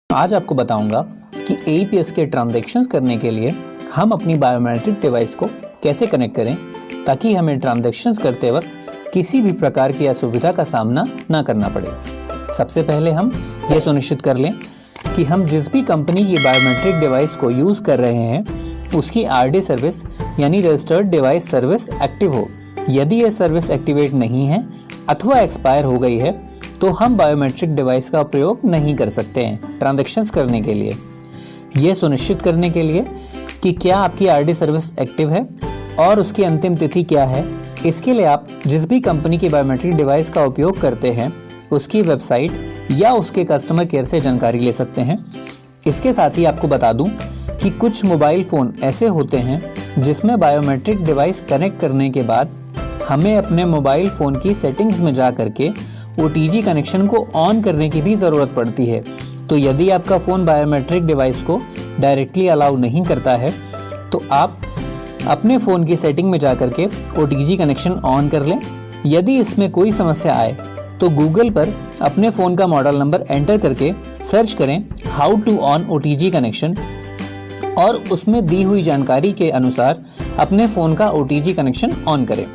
आज आपको बताऊंगा कि AEPS के ट्रांजैक्शंस करने के लिए हम अपनी बायोमेट्रिक डिवाइस को कैसे कनेक्ट करें ताकि हमें ट्रांजैक्शंस करते वक्त किसी भी प्रकार की असुविधा का सामना ना करना पड़े। सबसे पहले हम ये सुनिश्चित कर लें कि हम जिस भी कंपनी की बायोमेट्रिक डिवाइस को यूज़ कर रहे हैं उसकी RD सर्विस यानी रजिस्टर्ड डिवाइस सर्विस एक्टिव हो। यदि ये सर्विस एक्टिवेट नहीं है अथवा एक्सपायर हो गई है तो हम बायोमेट्रिक डिवाइस का प्रयोग नहीं कर सकते हैं ट्रांजैक्शंस करने के लिए। यह सुनिश्चित करने के लिए कि क्या आपकी RD सर्विस एक्टिव है और उसकी अंतिम तिथि क्या है, इसके लिए आप जिस भी कंपनी की बायोमेट्रिक डिवाइस का उपयोग करते हैं उसकी वेबसाइट या उसके कस्टमर केयर से जानकारी ले सकते हैं। इसके साथ ही आपको बता दूं कि कुछ मोबाइल फ़ोन ऐसे होते हैं जिसमें बायोमेट्रिक डिवाइस कनेक्ट करने के बाद हमें अपने मोबाइल फ़ोन की सेटिंग्स में जा करके OTG कनेक्शन को ऑन करने की भी ज़रूरत पड़ती है। तो यदि आपका फ़ोन बायोमेट्रिक डिवाइस को डायरेक्टली अलाउ नहीं करता है तो आप अपने फ़ोन की सेटिंग में जा करके OTG कनेक्शन ऑन कर लें। यदि इसमें कोई समस्या आए तो गूगल पर अपने फ़ोन का मॉडल नंबर एंटर करके सर्च करें how to on OTG connection और उसमें दी हुई जानकारी के अनुसार अपने फ़ोन का OTG कनेक्शन ऑन करें।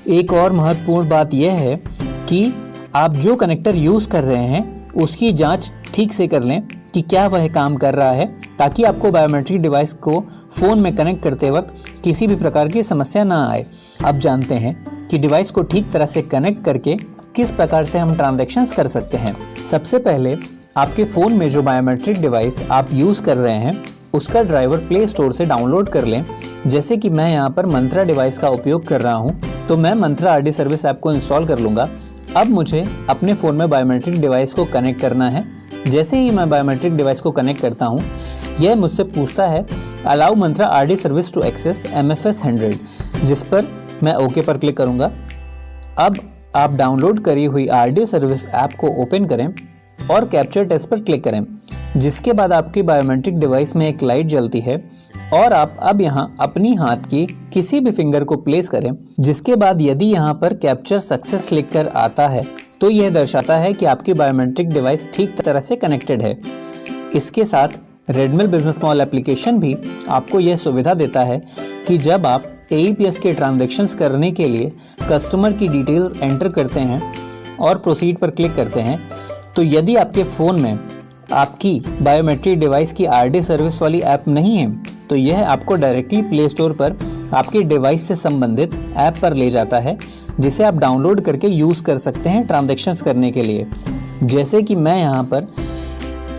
एक और महत्वपूर्ण बात यह है कि आप जो कनेक्टर यूज़ कर रहे हैं उसकी जांच ठीक से कर लें कि क्या वह काम कर रहा है ताकि आपको बायोमेट्रिक डिवाइस को फ़ोन में कनेक्ट करते वक्त किसी भी प्रकार की समस्या ना आए। अब जानते हैं कि डिवाइस को ठीक तरह से कनेक्ट करके किस प्रकार से हम ट्रांजैक्शंस कर सकते हैं। सबसे पहले आपके फ़ोन में जो बायोमेट्रिक डिवाइस आप यूज़ कर रहे हैं उसका ड्राइवर प्ले स्टोर से डाउनलोड कर लें। जैसे कि मैं यहाँ पर मंत्रा डिवाइस का उपयोग कर रहा हूँ तो मैं मंत्रा RD सर्विस ऐप को इंस्टॉल कर लूँगा। अब मुझे अपने फ़ोन में बायोमेट्रिक डिवाइस को कनेक्ट करना है। जैसे ही मैं बायोमेट्रिक डिवाइस को कनेक्ट करता हूँ यह मुझसे पूछता है allow Mantra RD service to access MFS 100, जिस पर मैं ओके पर क्लिक करूँगा। अब आप डाउनलोड करी हुई RD सर्विस ऐप को ओपन करें और कैप्चर टेस्ट पर क्लिक करें, जिसके बाद आपकी बायोमेट्रिक डिवाइस में एक लाइट जलती है और आप अब यहाँ अपनी हाथ की किसी भी फिंगर को प्लेस करें। जिसके बाद यदि यहाँ पर कैप्चर सक्सेस लिख कर आता है तो यह दर्शाता है कि आपकी बायोमेट्रिक डिवाइस ठीक तरह से कनेक्टेड है। इसके साथ रेडमिल बिजनेस मॉल एप्लीकेशन भी आपको यह सुविधा देता है कि जब आप AEPS के ट्रांजैक्शंस करने के लिए कस्टमर की डिटेल्स एंटर करते हैं और प्रोसीड पर क्लिक करते हैं तो यदि आपके फ़ोन में आपकी बायोमेट्रिक डिवाइस की RD सर्विस वाली ऐप नहीं है तो यह आपको डायरेक्टली प्ले स्टोर पर आपकी डिवाइस से संबंधित ऐप पर ले जाता है, जिसे आप डाउनलोड करके यूज़ कर सकते हैं ट्रांजैक्शंस करने के लिए। जैसे कि मैं यहाँ पर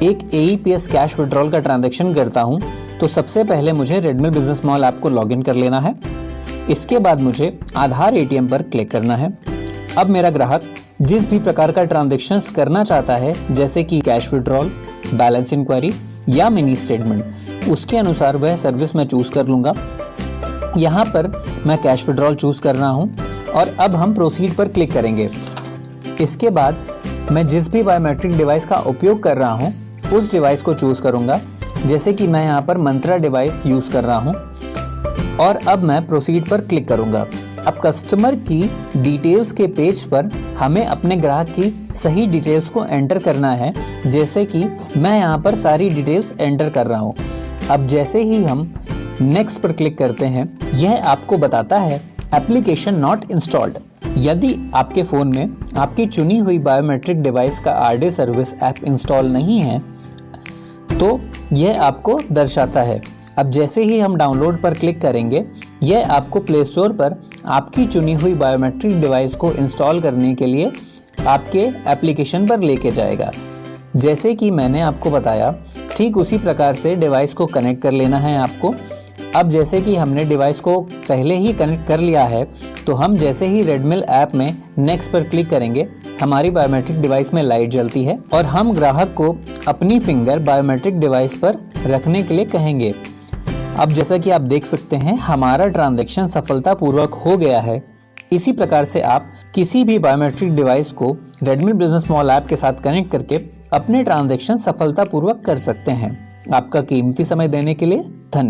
एक AEPS कैश विड्रॉल का ट्रांजैक्शन करता हूँ तो सबसे पहले मुझे रेडमिल बिजनेस मॉल ऐप को लॉगिन कर लेना है। इसके बाद मुझे आधार ATM पर क्लिक करना है। अब मेरा ग्राहक जिस भी प्रकार का ट्रांजैक्शंस करना चाहता है जैसे कि कैश विड्रॉल, बैलेंस इंक्वायरी या मिनी स्टेटमेंट, उसके अनुसार वह सर्विस मैं चूज़ कर लूँगा। यहाँ पर मैं कैश विड्रॉल चूज़ कर रहा हूँ और अब हम प्रोसीड पर क्लिक करेंगे। इसके बाद मैं जिस भी बायोमेट्रिक डिवाइस का उपयोग कर रहा हूँ उस डिवाइस को चूज़ करूँगा। जैसे कि मैं यहाँ पर मंत्रा डिवाइस यूज़ कर रहा हूँ और अब मैं प्रोसीड पर क्लिक करूँगा। अब कस्टमर की डिटेल्स के पेज पर हमें अपने ग्राहक की सही डिटेल्स को एंटर करना है। जैसे कि मैं यहाँ पर सारी डिटेल्स एंटर कर रहा हूँ। अब जैसे ही हम नेक्स्ट पर क्लिक करते हैं यह आपको बताता है एप्लीकेशन नॉट इंस्टॉल्ड। यदि आपके फ़ोन में आपकी चुनी हुई बायोमेट्रिक डिवाइस का RD सर्विस ऐप इंस्टॉल नहीं है तो यह आपको दर्शाता है। अब जैसे ही हम डाउनलोड पर क्लिक करेंगे यह आपको प्ले स्टोर पर आपकी चुनी हुई बायोमेट्रिक डिवाइस को इंस्टॉल करने के लिए आपके एप्लीकेशन पर लेके जाएगा। जैसे कि मैंने आपको बताया ठीक उसी प्रकार से डिवाइस को कनेक्ट कर लेना है आपको। अब जैसे कि हमने डिवाइस को पहले ही कनेक्ट कर लिया है तो हम जैसे ही रेडमिल ऐप में नेक्स्ट पर क्लिक करेंगे हमारी बायोमेट्रिक डिवाइस में लाइट जलती है और हम ग्राहक को अपनी फिंगर बायोमेट्रिक डिवाइस पर रखने के लिए कहेंगे। अब जैसा कि आप देख सकते हैं हमारा ट्रांजैक्शन सफलतापूर्वक हो गया है। इसी प्रकार से आप किसी भी बायोमेट्रिक डिवाइस को रेडमिल बिजनेस मॉल ऐप के साथ कनेक्ट करके अपने ट्रांजैक्शन सफलतापूर्वक कर सकते हैं। आपका कीमती समय देने के लिए धन्यवाद।